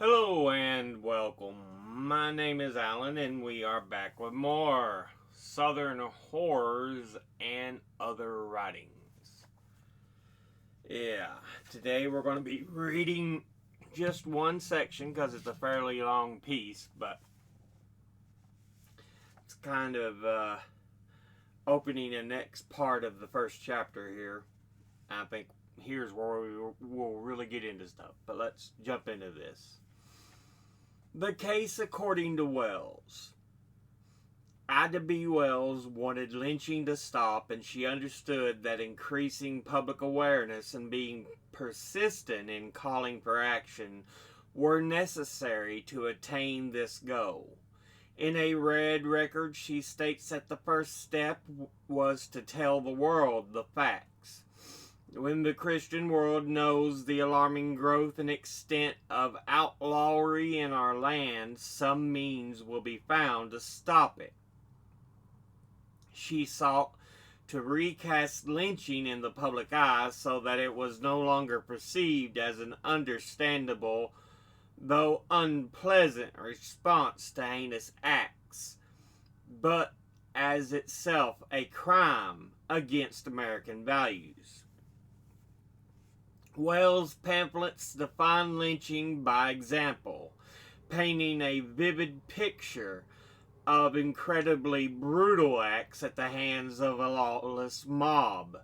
Hello and welcome. My name is Alan, and we are back with more Southern horrors and other writings. Yeah, today we're going to be reading just one section because it's a fairly long piece, but it's kind of opening the next part of the first chapter here. I think here's where we'll really get into stuff, but let's jump into this. The case according to Wells. Ida B. Wells wanted lynching to stop, and she understood that increasing public awareness and being persistent in calling for action were necessary to attain this goal. In a Red record, she states that the first step was to tell the world the facts. When the Christian world knows the alarming growth and extent of outlawry in our land, some means will be found to stop it. She sought to recast lynching in the public eye so that it was no longer perceived as an understandable, though unpleasant, response to heinous acts, but as itself a crime against American values. Wells' pamphlets define lynching by example, painting a vivid picture of incredibly brutal acts at the hands of a lawless mob.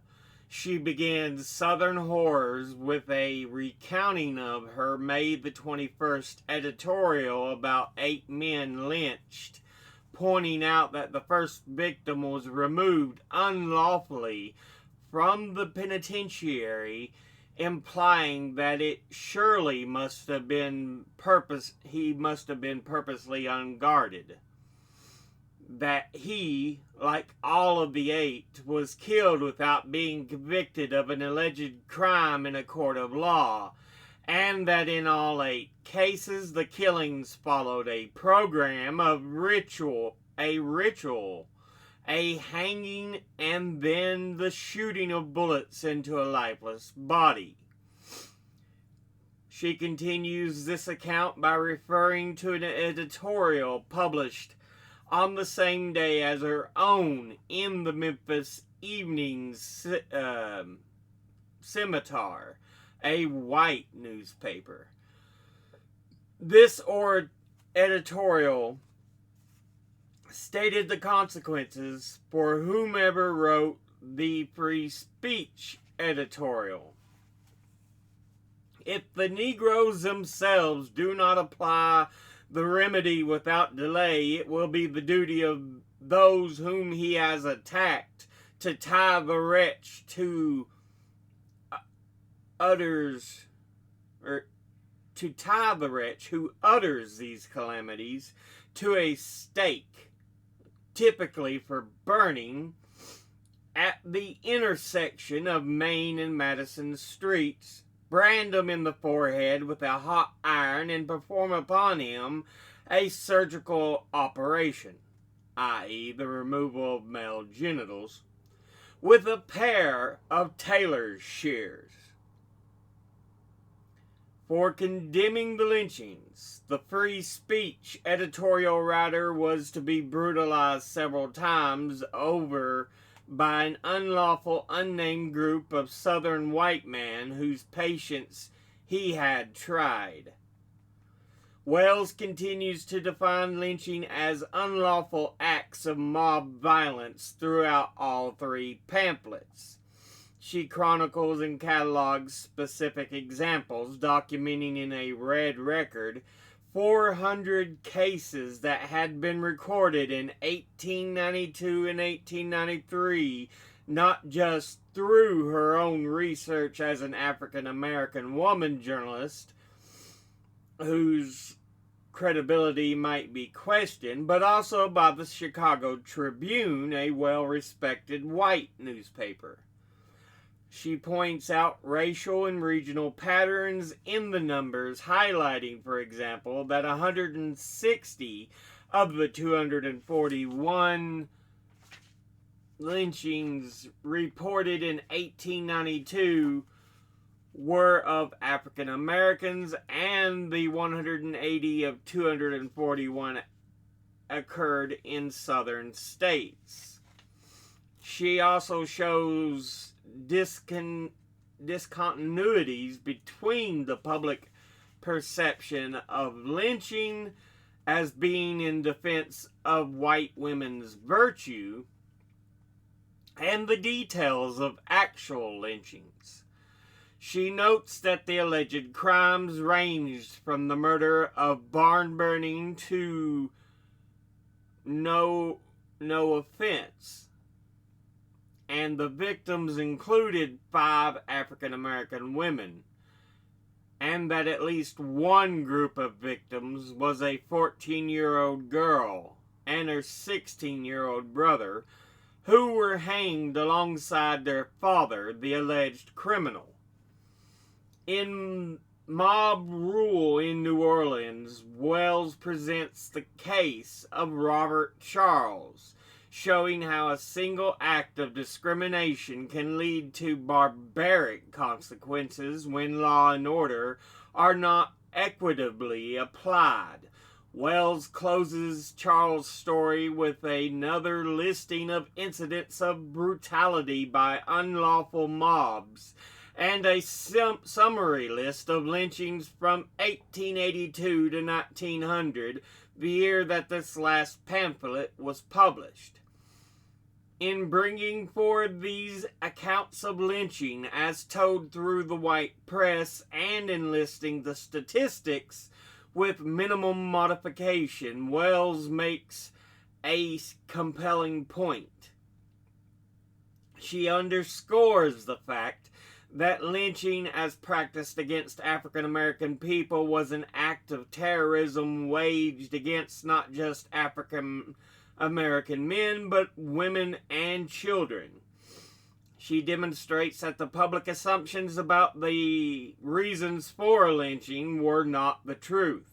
She begins Southern Horrors with a recounting of her May the 21st editorial about 8 men lynched, pointing out that the first victim was removed unlawfully from the penitentiary, implying that it surely must have been he must have been purposely unguarded. That he, like all of the 8, was killed without being convicted of an alleged crime in a court of law, and that in all 8 cases the killings followed a program of ritual, a hanging, and then the shooting of bullets into a lifeless body. She continues this account by referring to an editorial published on the same day as her own in the Memphis Evening Scimitar, a white newspaper. This editorial stated the consequences for whomever wrote the free speech editorial. If the Negroes themselves do not apply the remedy without delay, it will be the duty of those whom he has attacked to tie the wretch who utters these calamities to a stake, typically for burning, at the intersection of Main and Madison streets, brand him in the forehead with a hot iron, and perform upon him a surgical operation, i.e. the removal of male genitals, with a pair of tailor's shears. For condemning the lynchings, the free speech editorial writer was to be brutalized several times over by an unlawful, unnamed group of Southern white men whose patience he had tried. Wells continues to define lynching as unlawful acts of mob violence throughout all 3 pamphlets. She chronicles and catalogs specific examples, documenting in a Red record 400 cases that had been recorded in 1892 and 1893, not just through her own research as an African American woman journalist, whose credibility might be questioned, but also by the Chicago Tribune, a well-respected white newspaper. She points out racial and regional patterns in the numbers, highlighting, for example, that 160 of the 241 lynchings reported in 1892 were of African Americans, and the 180 of 241 occurred in southern states. She also shows discontinuities between the public perception of lynching as being in defense of white women's virtue and the details of actual lynchings. She notes that the alleged crimes ranged from the murder of barn burning to no offense, and the victims included 5 African American women, and that at least one group of victims was a 14-year-old girl and her 16-year-old brother, who were hanged alongside their father, the alleged criminal. In Mob Rule in New Orleans, Wells presents the case of Robert Charles, showing how a single act of discrimination can lead to barbaric consequences when law and order are not equitably applied. Wells closes Charles' story with another listing of incidents of brutality by unlawful mobs, and a summary list of lynchings from 1882 to 1900, the year that this last pamphlet was published. In bringing forward these accounts of lynching as told through the white press and enlisting the statistics with minimum modification, Wells makes a compelling point. She underscores the fact that lynching as practiced against African American people was an act of terrorism waged against not just African American men, but women and children. She demonstrates that the public assumptions about the reasons for lynching were not the truth.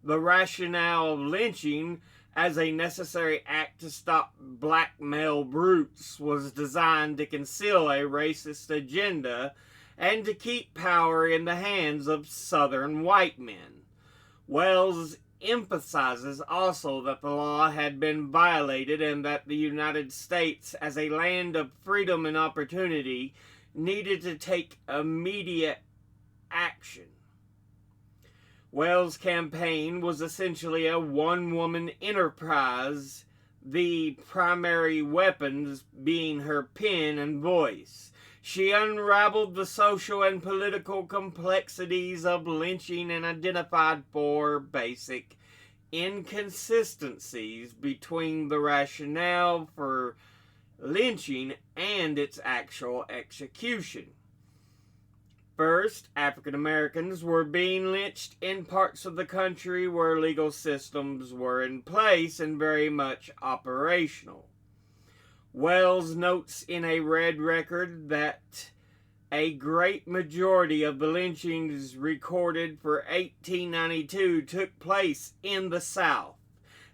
The rationale of lynching as a necessary act to stop black male brutes was designed to conceal a racist agenda and to keep power in the hands of Southern white men. Wells emphasizes also that the law had been violated and that the United States, as a land of freedom and opportunity, needed to take immediate action. Wells' campaign was essentially a one-woman enterprise, the primary weapons being her pen and voice. She unraveled the social and political complexities of lynching and identified 4 basic inconsistencies between the rationale for lynching and its actual execution. First, African Americans were being lynched in parts of the country where legal systems were in place and very much operational. Wells notes in a Red Record that a great majority of the lynchings recorded for 1892 took place in the South,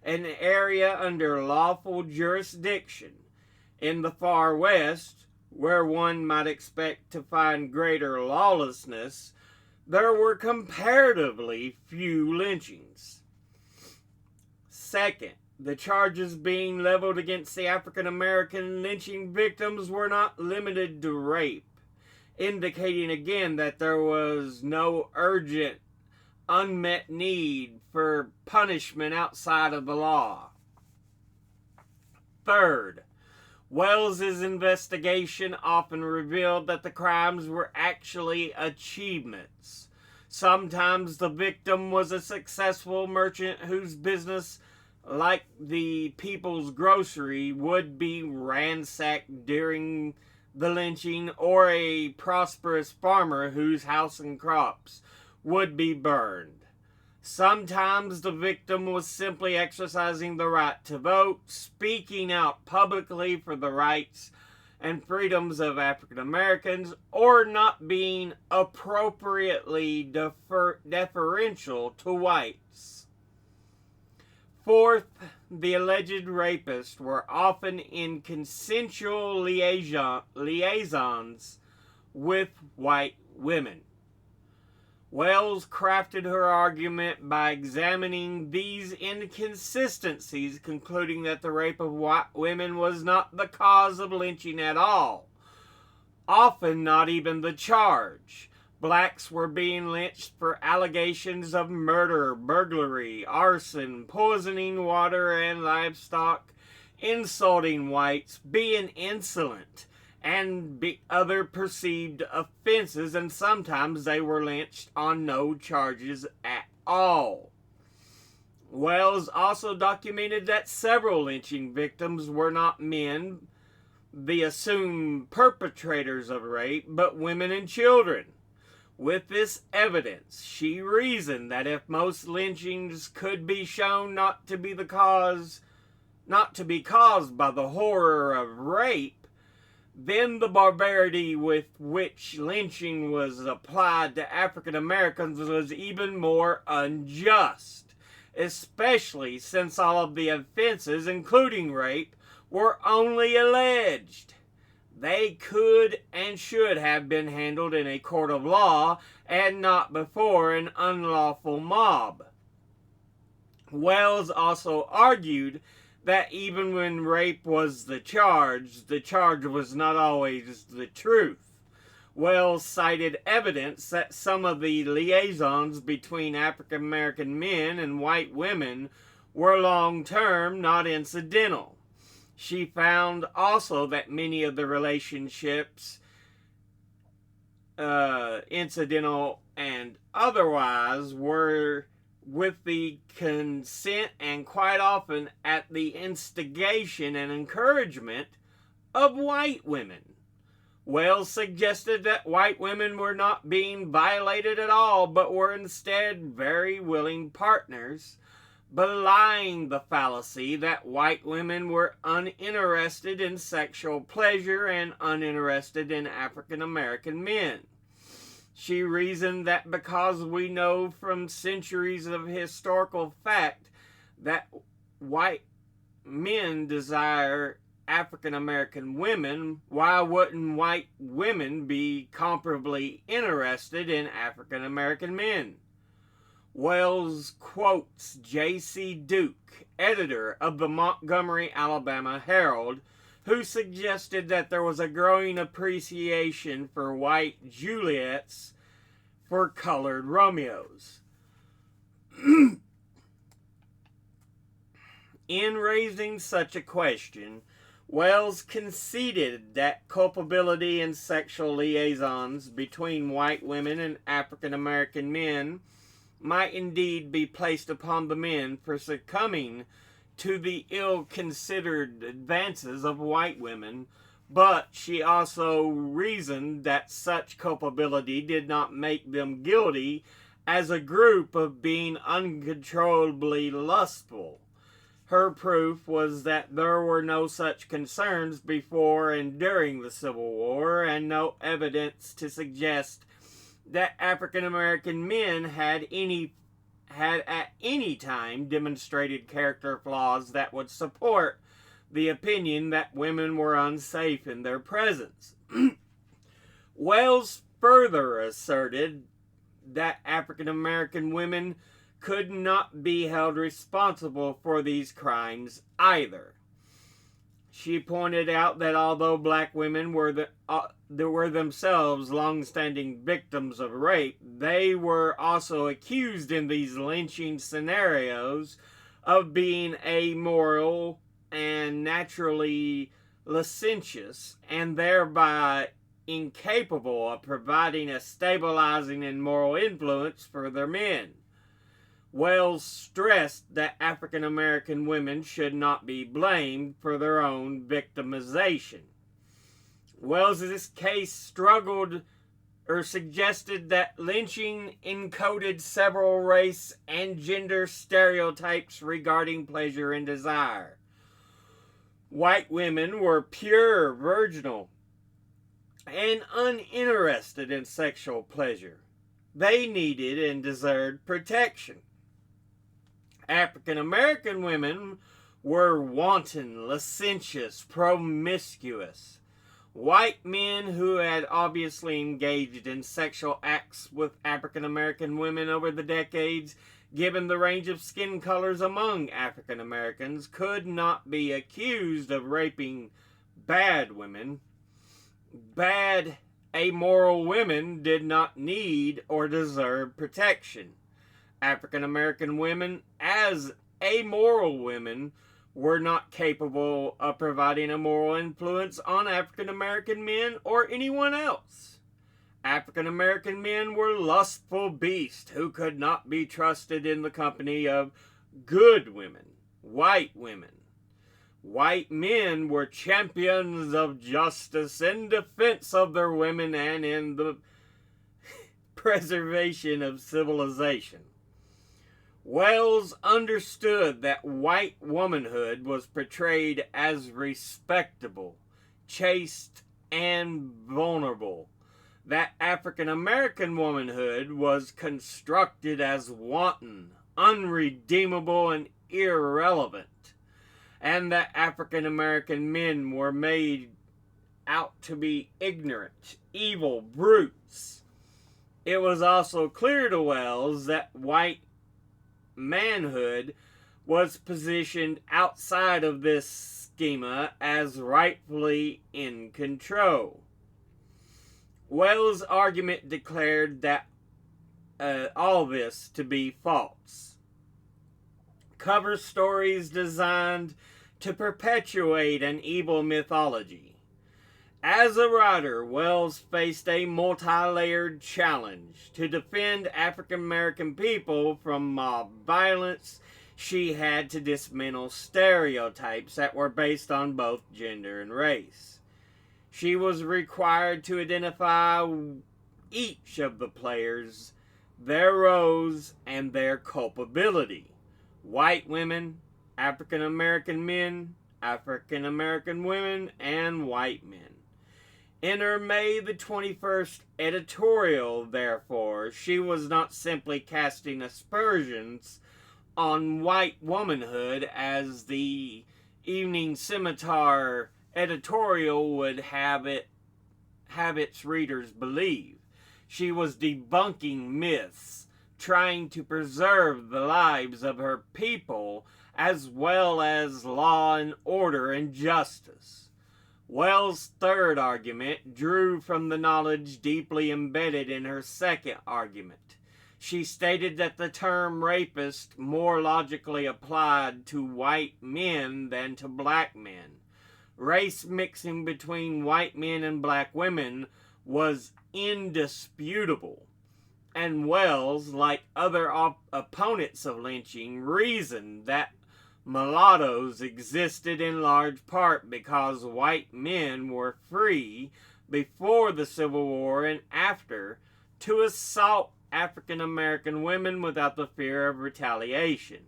an area under lawful jurisdiction. In the far West, where one might expect to find greater lawlessness, there were comparatively few lynchings. Second, the charges being leveled against the African American lynching victims were not limited to rape, indicating again that there was no urgent, unmet need for punishment outside of the law. Third, Wells's investigation often revealed that the crimes were actually achievements. Sometimes the victim was a successful merchant whose business, like the People's Grocery, would be ransacked during the lynching, or a prosperous farmer whose house and crops would be burned. Sometimes the victim was simply exercising the right to vote, speaking out publicly for the rights and freedoms of African Americans, or not being appropriately deferential to whites. Fourth, the alleged rapists were often in consensual liaisons with white women. Wells crafted her argument by examining these inconsistencies, concluding that the rape of white women was not the cause of lynching at all, often not even the charge. Blacks were being lynched for allegations of murder, burglary, arson, poisoning water and livestock, insulting whites, being insolent, and other perceived offenses, and sometimes they were lynched on no charges at all. Wells also documented that several lynching victims were not men, the assumed perpetrators of rape, but women and children. With this evidence, she reasoned that if most lynchings could be shown not to be caused by the horror of rape, then the barbarity with which lynching was applied to African Americans was even more unjust, especially since all of the offenses, including rape, were only alleged. They could and should have been handled in a court of law and not before an unlawful mob. Wells also argued that even when rape was the charge was not always the truth. Wells cited evidence that some of the liaisons between African American men and white women were long-term, not incidental. She found also that many of the relationships, incidental and otherwise, were with the consent and quite often at the instigation and encouragement of white women. Wells suggested that white women were not being violated at all, but were instead very willing partners, belying the fallacy that white women were uninterested in sexual pleasure and uninterested in African American men. She reasoned that because we know from centuries of historical fact that white men desire African American women, why wouldn't white women be comparably interested in African American men? Wells quotes J.C. Duke, editor of the Montgomery, Alabama Herald, who suggested that there was a growing appreciation for white Juliets for colored Romeos. In raising such a question, Wells conceded that culpability in sexual liaisons between white women and African American men might indeed be placed upon the men for succumbing to the ill-considered advances of white women, but she also reasoned that such culpability did not make them guilty as a group of being uncontrollably lustful. Her proof was that there were no such concerns before and during the Civil War, and no evidence to suggest that African American men had at any time demonstrated character flaws that would support the opinion that women were unsafe in their presence. Wells further asserted that African American women could not be held responsible for these crimes either. She pointed out that although black women were themselves long-standing victims of rape, they were also accused in these lynching scenarios of being amoral and naturally licentious, and thereby incapable of providing a stabilizing and moral influence for their men. Wells stressed that African American women should not be blamed for their own victimization. Wells' case suggested that lynching encoded several race and gender stereotypes regarding pleasure and desire. White women were pure, virginal, and uninterested in sexual pleasure. They needed and deserved protection. African American women were wanton, licentious, promiscuous. White men who had obviously engaged in sexual acts with African American women over the decades, given the range of skin colors among African Americans, could not be accused of raping bad women. Bad, amoral women did not need or deserve protection. African American women, as amoral women, were not capable of providing a moral influence on African American men or anyone else. African American men were lustful beasts who could not be trusted in the company of good women, white women. White men were champions of justice in defense of their women and in the preservation of civilization. Wells understood that white womanhood was portrayed as respectable, chaste, and vulnerable. That African American womanhood was constructed as wanton, unredeemable, and irrelevant. And that African American men were made out to be ignorant, evil brutes. It was also clear to Wells that white manhood was positioned outside of this schema as rightfully in control. Wells' argument declared that all this to be false. Cover stories designed to perpetuate an evil mythology. As a writer, Wells faced a multi-layered challenge. To defend African American people from mob violence, she had to dismantle stereotypes that were based on both gender and race. She was required to identify each of the players, their roles, and their culpability. White women, African American men, African American women, and white men. In her May the 21st editorial, therefore, she was not simply casting aspersions on white womanhood as the Evening Scimitar editorial would have its readers believe. She was debunking myths, trying to preserve the lives of her people as well as law and order and justice. Wells' third argument drew from the knowledge deeply embedded in her second argument. She stated that the term rapist more logically applied to white men than to black men. Race mixing between white men and black women was indisputable, and Wells, like other opponents of lynching, reasoned that mulattoes existed in large part because white men were free before the Civil War and after to assault African American women without the fear of retaliation.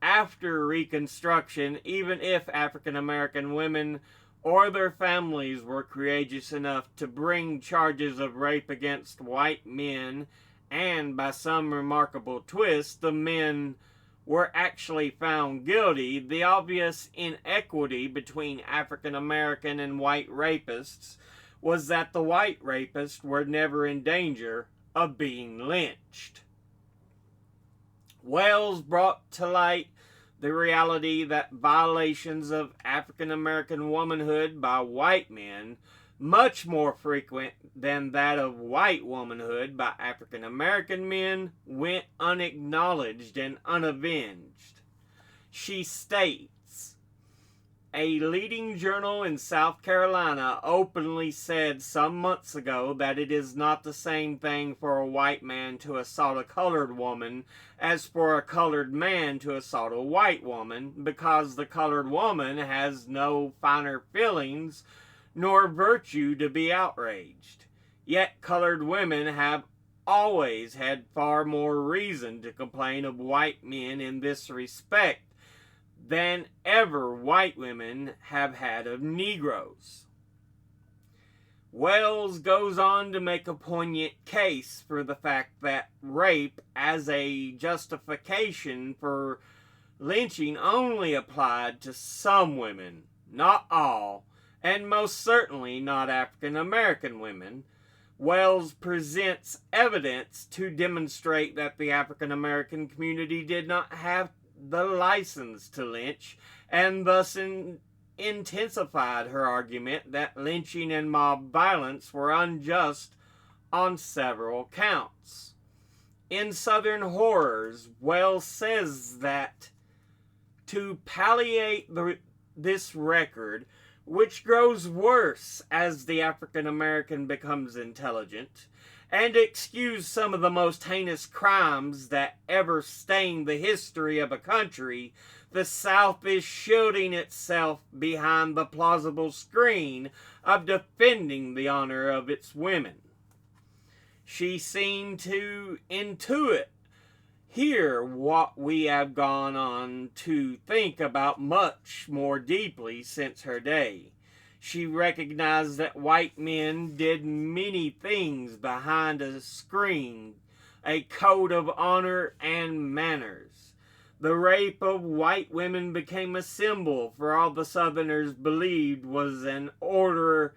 After Reconstruction, even if African American women or their families were courageous enough to bring charges of rape against white men, and by some remarkable twist, the men were actually found guilty, the obvious inequity between African American and white rapists was that the white rapists were never in danger of being lynched. Wells brought to light the reality that violations of African American womanhood by white men, much more frequent than that of white womanhood by African American men, went unacknowledged and unavenged. She states, a leading journal in South Carolina openly said some months ago that it is not the same thing for a white man to assault a colored woman as for a colored man to assault a white woman, because the colored woman has no finer feelings nor virtue to be outraged. Yet colored women have always had far more reason to complain of white men in this respect than ever white women have had of Negroes. Wells goes on to make a poignant case for the fact that rape as a justification for lynching only applied to some women, not all, and most certainly not African American women, Wells presents evidence to demonstrate that the African American community did not have the license to lynch, and thus intensified her argument that lynching and mob violence were unjust on several counts. In Southern Horrors, Wells says that to palliate this record, which grows worse as the African American becomes intelligent, and excuse some of the most heinous crimes that ever stained the history of a country, the South is shielding itself behind the plausible screen of defending the honor of its women. She seemed to intuit here what we have gone on to think about much more deeply since her day. She recognized that white men did many things behind a screen, a code of honor and manners. The rape of white women became a symbol for all the Southerners believed was an order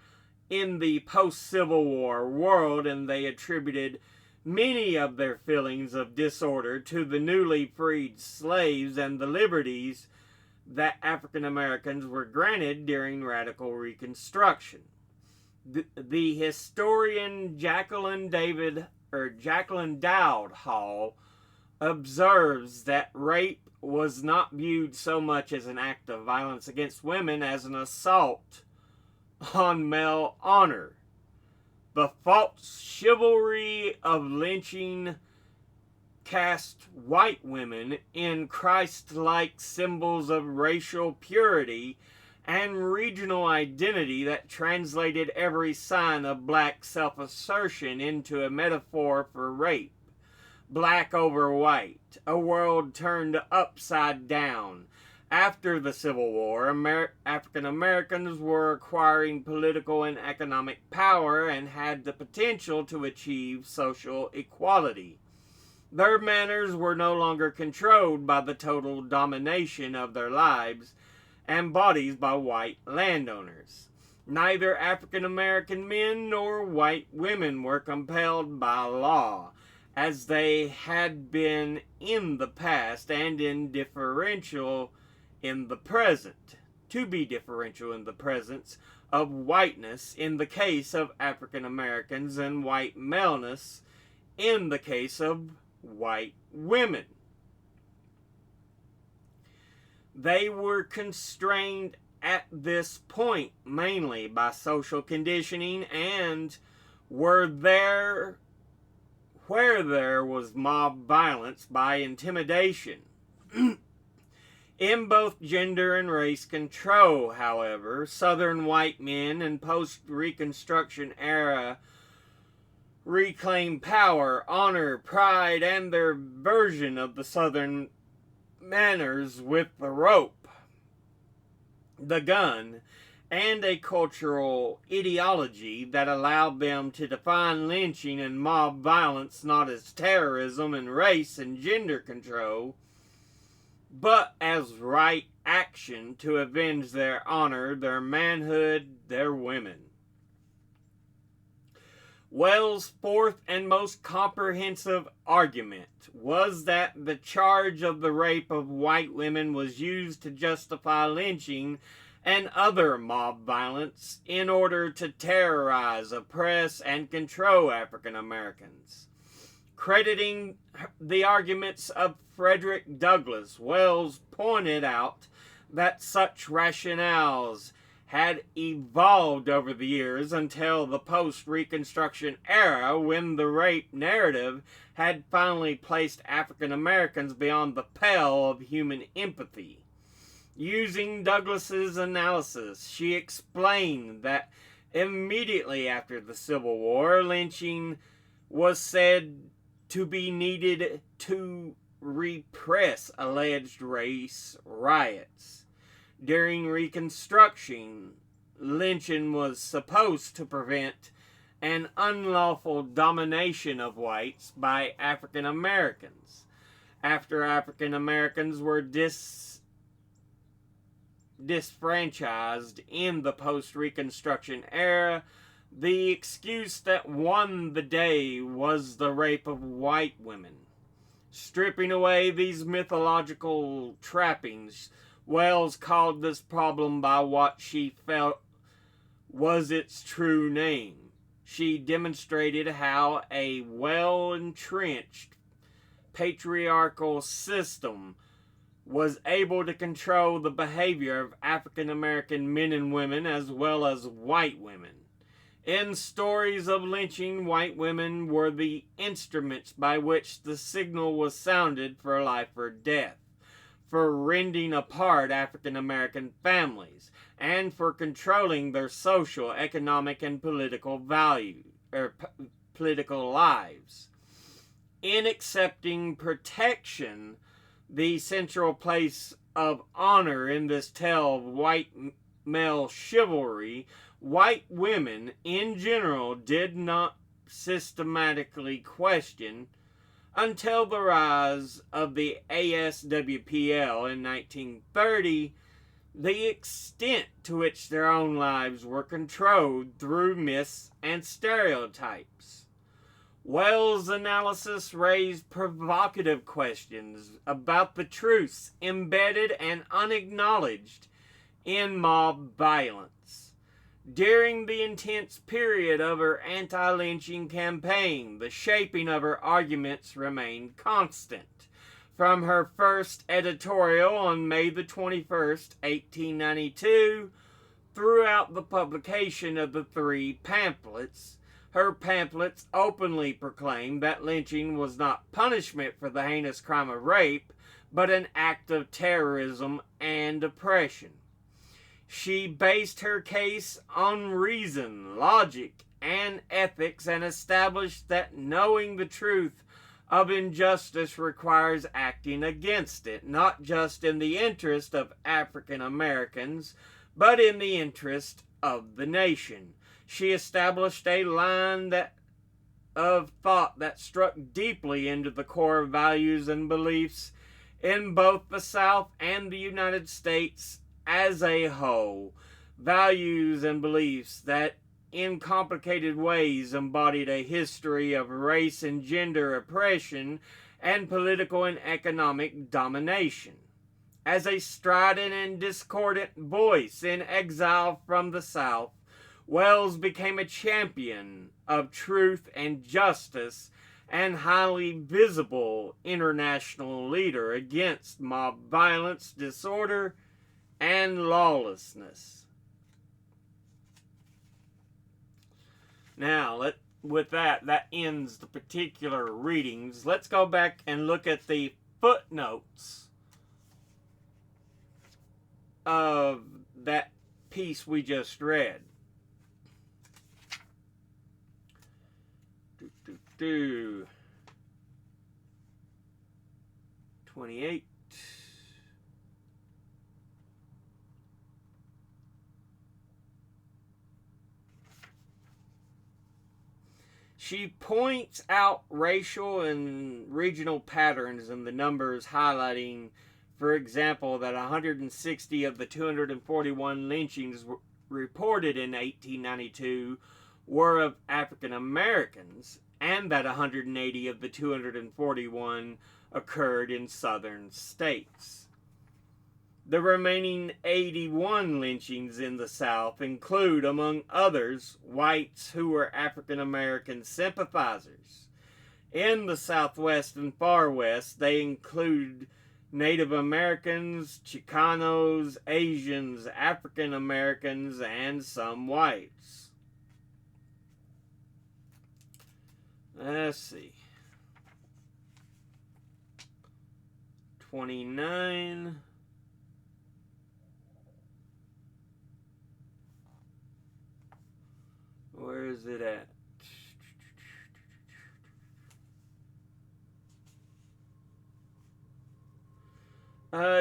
in the post-Civil War world, and they attributed many of their feelings of disorder to the newly freed slaves and the liberties that African Americans were granted during radical Reconstruction. The historian Jacqueline Dowd Hall observes that rape was not viewed so much as an act of violence against women as an assault on male honor. The false chivalry of lynching cast white women in Christ-like symbols of racial purity and regional identity that translated every sign of black self-assertion into a metaphor for rape. Black over white, a world turned upside down. After the Civil War, African Americans were acquiring political and economic power and had the potential to achieve social equality. Their manners were no longer controlled by the total domination of their lives and bodies by white landowners. Neither African American men nor white women were compelled by law, as they had been in the past and to be differential in the presence of whiteness in the case of African Americans and white maleness in the case of white women. They were constrained at this point mainly by social conditioning and were there where there was mob violence by intimidation. In both gender and race control, however, Southern white men in post-Reconstruction era reclaimed power, honor, pride, and their version of the Southern manners with the rope, the gun, and a cultural ideology that allowed them to define lynching and mob violence not as terrorism and race and gender control, but as right action to avenge their honor, their manhood, their women. Wells' fourth and most comprehensive argument was that the charge of the rape of white women was used to justify lynching and other mob violence in order to terrorize, oppress, and control African Americans. Crediting the arguments of Frederick Douglass, Wells pointed out that such rationales had evolved over the years until the post-Reconstruction era, when the rape narrative had finally placed African Americans beyond the pale of human empathy. Using Douglass's analysis, she explained that immediately after the Civil War, lynching was said to be needed to repress alleged race riots. During Reconstruction, lynching was supposed to prevent an unlawful domination of whites by African Americans. After African Americans were disfranchised in the post-Reconstruction era, the excuse that won the day was the rape of white women. Stripping away these mythological trappings, Wells called this problem by what she felt was its true name. She demonstrated how a well-entrenched patriarchal system was able to control the behavior of African American men and women as well as white women. In stories of lynching, white women were the instruments by which the signal was sounded for life or death, for rending apart African American families, and for controlling their social, economic, and political political lives. In accepting protection, the central place of honor in this tale of white male chivalry, white women in general did not systematically question, until the rise of the ASWPL in 1930, the extent to which their own lives were controlled through myths and stereotypes. Wells' analysis raised provocative questions about the truths embedded and unacknowledged in mob violence. During the intense period of her anti-lynching campaign, the shaping of her arguments remained constant. From her first editorial on May the 21st, 1892, throughout the publication of the 3 pamphlets, her pamphlets openly proclaimed that lynching was not punishment for the heinous crime of rape, but an act of terrorism and oppression. She based her case on reason, logic, and ethics, and established that knowing the truth of injustice requires acting against it, not just in the interest of African Americans, but in the interest of the nation. She established a line of thought that struck deeply into the core values and beliefs in both the South and the United States as a whole. Values and beliefs that in complicated ways embodied a history of race and gender oppression and political and economic domination. As a strident and discordant voice in exile from the South, Wells became a champion of truth and justice and highly visible international leader against mob violence, disorder, and lawlessness. Now, with that ends the particular readings. Let's go back and look at the footnotes of that piece we just read. 28. She points out racial and regional patterns in the numbers, highlighting, for example, that 160 of the 241 lynchings reported in 1892 were of African Americans, and that 180 of the 241 occurred in southern states. The remaining 81 lynchings in the South include, among others, whites who were African American sympathizers. In the Southwest and Far West, they include Native Americans, Chicanos, Asians, African Americans, and some whites. Let's see. 29. Where is it at?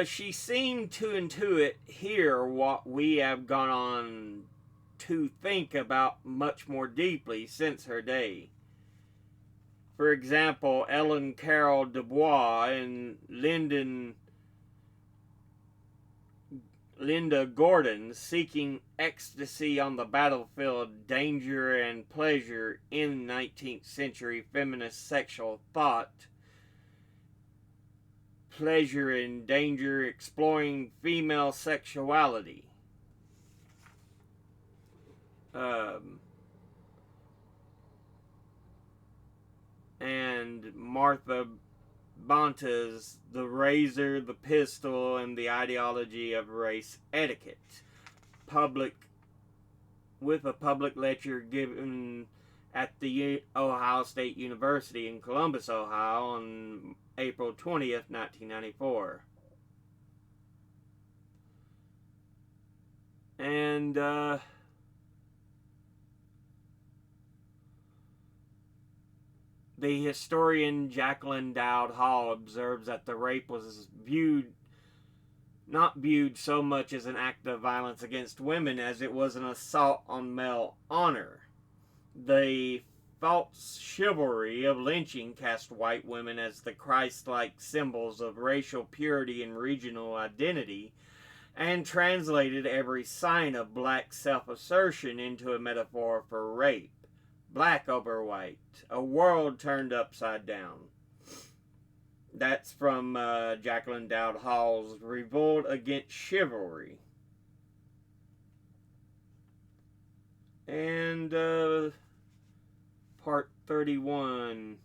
She seemed to intuit here what we have gone on to think about much more deeply since her day. For example, Ellen Carroll Dubois and Linda Gordon, seeking ecstasy on the battlefield, danger and pleasure in 19th century feminist sexual thought, pleasure and danger, exploring female sexuality. And Martha Bonta's The Razor, the Pistol, and the Ideology of Race Etiquette. With a public lecture given at the Ohio State University in Columbus, Ohio on April 20th, 1994. And, the historian Jacqueline Dowd Hall observes that the rape was not viewed so much as an act of violence against women as it was an assault on male honor. The false chivalry of lynching cast white women as the Christ-like symbols of racial purity and regional identity, and translated every sign of black self-assertion into a metaphor for rape. Black over white, a world turned upside down. That's from Jacqueline Dowd Hall's Revolt Against Chivalry. And part 31.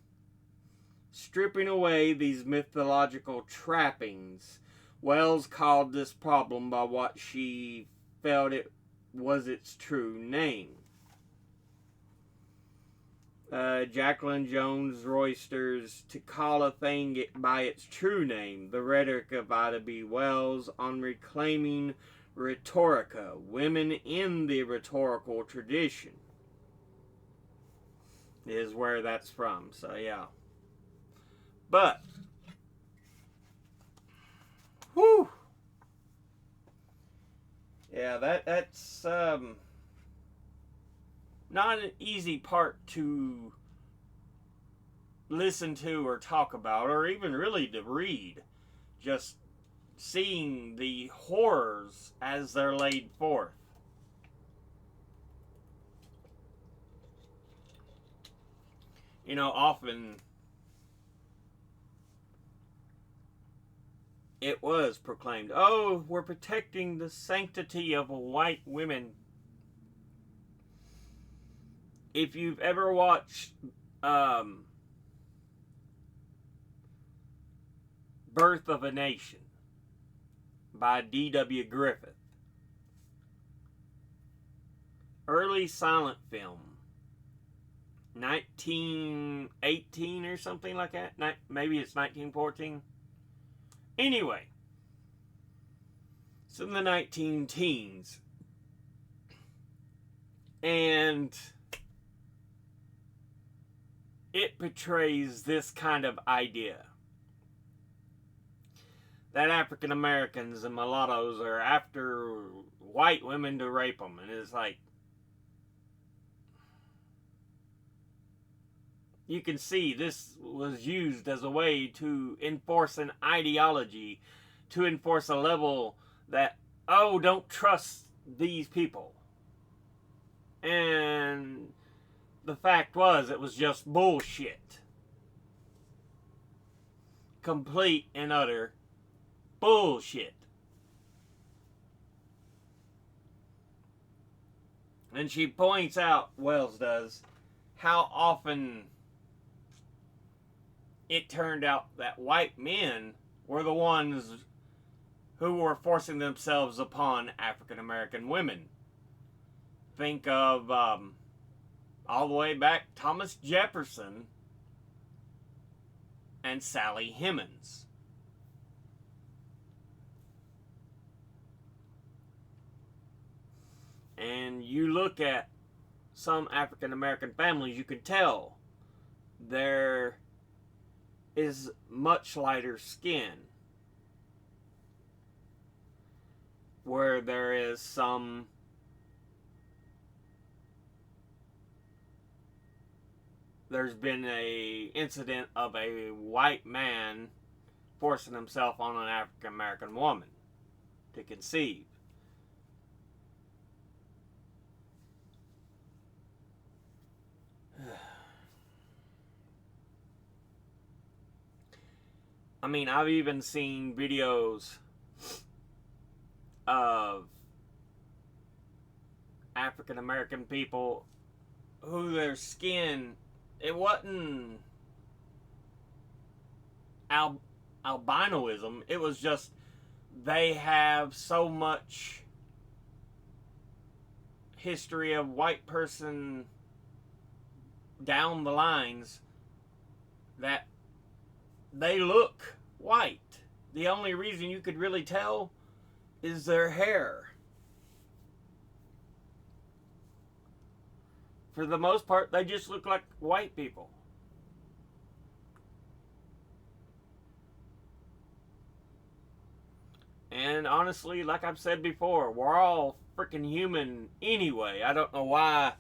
Stripping away these mythological trappings, Wells called this problem by what she felt it was its true name. Jacqueline Jones Royster's To Call a Thing by Its True Name, The Rhetoric of Ida B. Wells on Reclaiming Rhetorica, Women in the Rhetorical Tradition, is where that's from, so yeah. But, whew, yeah, that's not an easy part to listen to or talk about, or even really to read. Just seeing the horrors as they're laid forth. You know, often it was proclaimed, oh, we're protecting the sanctity of white women. If you've ever watched Birth of a Nation by D.W. Griffith, early silent film, 1918 or something like that, maybe it's 1914. Anyway, it's in the 19 teens, and it portrays this kind of idea that African Americans and mulattoes are after white women to rape them, and it's like, you can see this was used as a way to enforce an ideology, to enforce a level that, oh, don't trust these people. And the fact was, it was just bullshit. Complete and utter bullshit. And she points out, Wells does, how often it turned out that white men were the ones who were forcing themselves upon African American women. Think of all the way back Thomas Jefferson and Sally Hemings. And you look at some African American families, you can tell there is much lighter skin, where there is there's been a incident of a white man forcing himself on an African American woman to conceive. I mean, I've even seen videos of African American people who their skin, it wasn't albinoism, it was just they have so much history of white person down the lines that they look white. The only reason you could really tell is their hair. For the most part, they just look like white people. And honestly, like I've said before, we're all freaking human anyway. I don't know why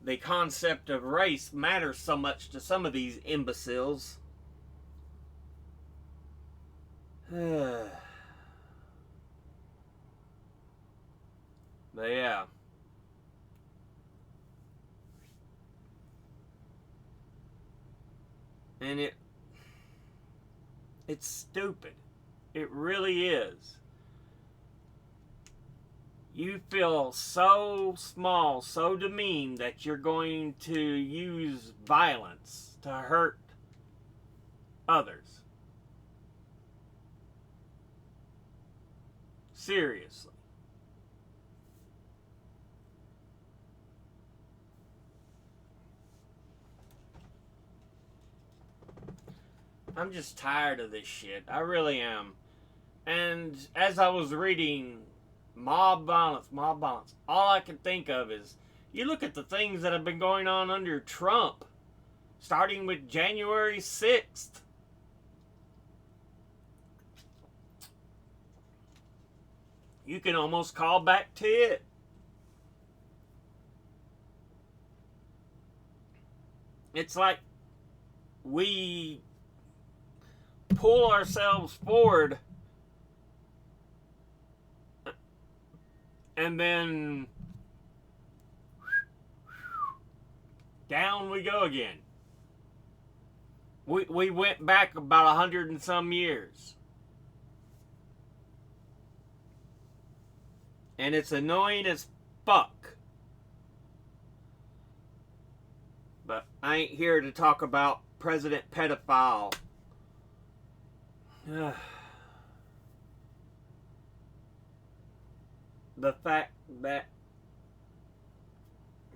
the concept of race matters so much to some of these imbeciles. But yeah. And it's stupid. It really is. You feel so small, so demeaned that you're going to use violence to hurt others. Seriously. I'm just tired of this shit. I really am. And as I was reading mob violence, all I can think of is, you look at the things that have been going on under Trump, starting with January 6th. You can almost call back to it. It's like we pull ourselves forward and then down we go again. We went back about 100 and some years. And it's annoying as fuck. But I ain't here to talk about President Pedophile. The fact that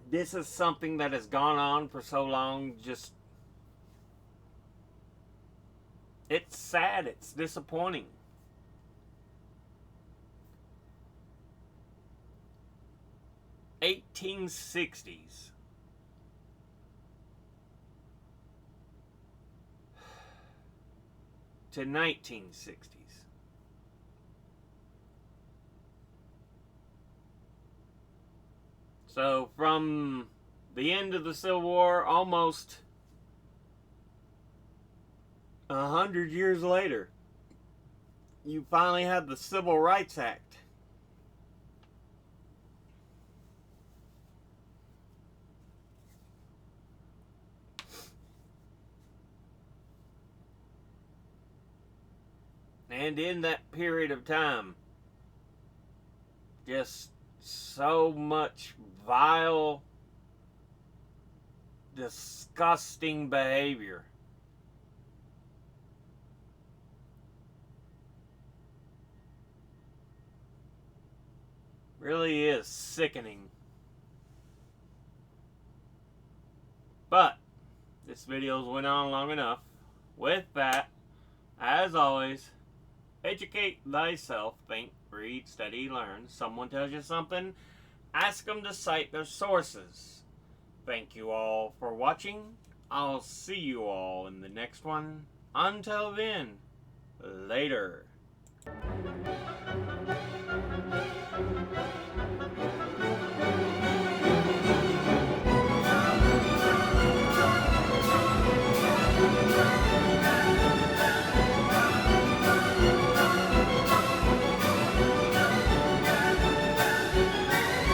this is something that has gone on for so long, just, it's sad, it's disappointing. '60s. To 1960s. So from the end of the Civil War, almost 100 years later, you finally have the Civil Rights Act. And in that period of time, just so much vile, disgusting behavior. Really is sickening. But this video's went on long enough. With that, as always, educate thyself, think, read, study, learn. Someone tells you something, ask them to cite their sources. Thank you all for watching. I'll see you all in the next one. Until then, later.